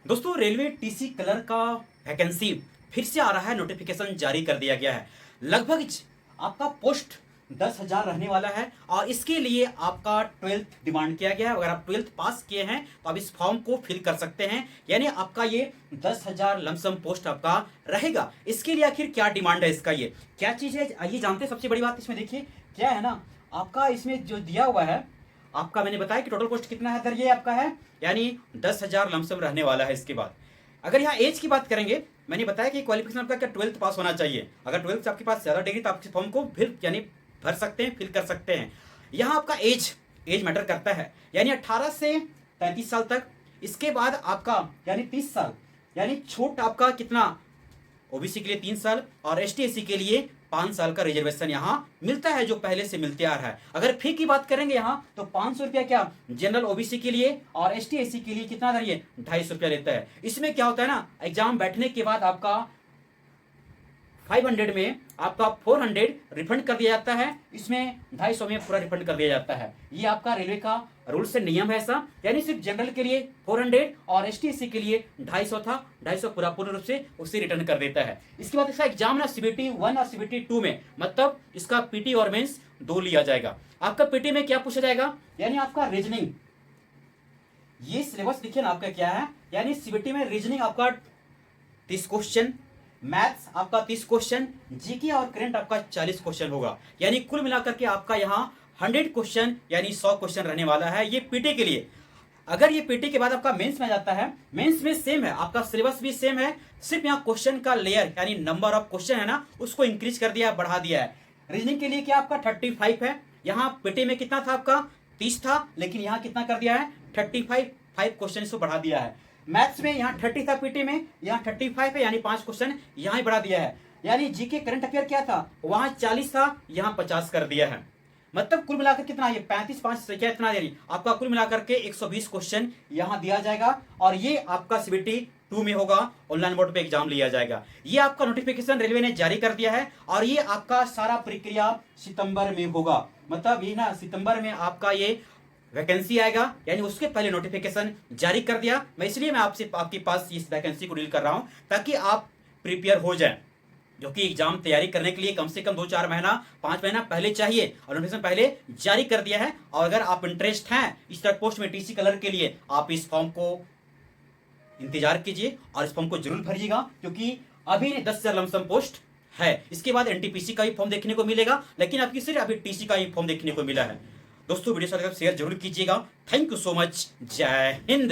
दोस्तों railway TC clerk का vacancy फिर से आ रहा है, नोटिफिकेशन जारी कर दिया गया है। लगभग आपका पोस्ट 10,000 रहने वाला है और इसके लिए आपका 12th डिमांड किया गया है। अगर आप 12th पास किए हैं तो आप इस फॉर्म को फिल कर सकते हैं, यानी आपका ये 10,000 लमसम पोस्ट आपका रहेगा। इसके लिए आखिर क्या डिमांड है, इसका ये क्या चीज़ है, आइए जानते हैं। सबसे बड़ी बात इसमें देखिए क्या है ना, आपका इसमें जो दिया हुआ है, आपका मैंने बताया कि टोटल पोस्ट कितना है सर, ये आपका है यानी 10,000 लमसम रहने वाला है। इसके बाद अगर यहाँ एज की बात करेंगे, मैंने बताया कि क्वालिफिकेशन आपका क्या 12th पास होना चाहिए। अगर 12th आपके पास ज़्यादा डिग्री तो आप फॉर्म को फिर यानी भर सकते हैं, फिल कर सकते हैं। यहाँ आपका एज मैटर करता है, यानी 18 से 33 साल तक। इसके बाद आपका यानी 30 साल, यानी छूट आपका कितना, ओबीसी के लिए 3 साल और एसटी एससी के लिए 5 साल का रिजर्वेशन यहाँ मिलता है, जो पहले से मिलते आ रहा है। अगर फी की बात करेंगे यहाँ तो 500 रुपया क्या जनरल ओबीसी के लिए और एसटी एससी के लिए कितना ये 250 रुपया लेता है। इसमें क्या होता है ना, एग्जाम बैठने के बाद आपका 500 में आपका 400 रिफंड कर दिया जाता है, इसमें 250 में पूरा रिफंड कर दिया जाता है। ये आपका रेलवे का रूल से नियम है ऐसा, यानी सिर्फ जनरल के लिए 400 और एसटी एससी के लिए 250 था, 250 पूरा पूर्ण रूप से उसे रिटर्न कर देता है। इसके बाद इसका एग्जाम ना सीबीटी 1 और सीबीटी 2 में, मतलब इसका पीटी और मेंस 2 लिया जाएगा। आपका पीटी में क्या पूछा जाएगा, यानी आपका रीजनिंग, ये सिलेबस देखिए ना आपका क्या है, यानी सीबीटी में रीजनिंग आपका 30 क्वेश्चन, मैथ्स आपका 30 क्वेश्चन, जीके और करंट आपका 40 क्वेश्चन होगा। यानी कुल मिलाकर के आपका यहाँ 100 क्वेश्चन यानी 100 क्वेश्चन रहने वाला है ये पीटी के लिए। अगर ये पीटी के बाद आपका मेंस में जाता है, मेंस में सेम है, आपका सिलेबस भी सेम है, सिर्फ यहाँ क्वेश्चन का लेयर यानी नंबर ऑफ क्वेश्चन है ना, उसको इंक्रीज कर दिया, बढ़ा दिया है। रीजनिंग के लिए क्या आपका 35 है, यहाँ पीटी में कितना था आपका 30 था, लेकिन यहाँ कितना कर दिया है 35 क्वेश्चन इसको बढ़ा दिया है। मैथ्स में यहाँ 30 था पीटी में, यहाँ 35 है, यानी 5 क्वेश्चन यहाँ ही बढ़ा दिया है। यानी जीके करंट अफेयर क्या था, वहां 40 था, यहाँ 50 कर दिया है। मतलब कुल मिलाकर कितना, ये 35 5 से क्या इतना, यानी आपका कुल मिलाकर के 120 क्वेश्चन यहाँ दिया जाएगा और ये आपका सीबीटी 2 में होगा, ऑनलाइन मोड पे एग्जाम लिया जाएगा। ये आपका नोटिफिकेशन रेलवे ने जारी कर दिया है और ये आपका सारा प्रक्रिया सितंबर में होगा। मतलब ये ना सितंबर में आपका ये वैकेंसी आएगा, यानी उसके पहले नोटिफिकेशन जारी कर दिया। मैं इसलिए मैं आपसे आपके पास इस वैकेंसी को डील कर रहा हूं ताकि आप प्रिपेयर हो जाएं, जो कि एग्जाम तैयारी करने के लिए कम से कम 2-4 महीना 5 महीना पहले चाहिए और नोटिफिकेशन पहले जारी कर दिया है। और अगर आप इंटरेस्ट हैं इस तरह पोस्ट में टीसी कलर के लिए, आप इस फॉर्म को इंतजार कीजिए और इस फॉर्म को जरूर भरिएगा, क्योंकि अभी 10,000 लमसम पोस्ट है। इसके बाद एनटीपीसी का ही फॉर्म देखने को मिलेगा, लेकिन आपकी सिर्फ अभी टीसी का ही फॉर्म देखने को मिला है। दोस्तों वीडियो शेयर जरूर कीजिएगा। Thank you so much. जय हिंद।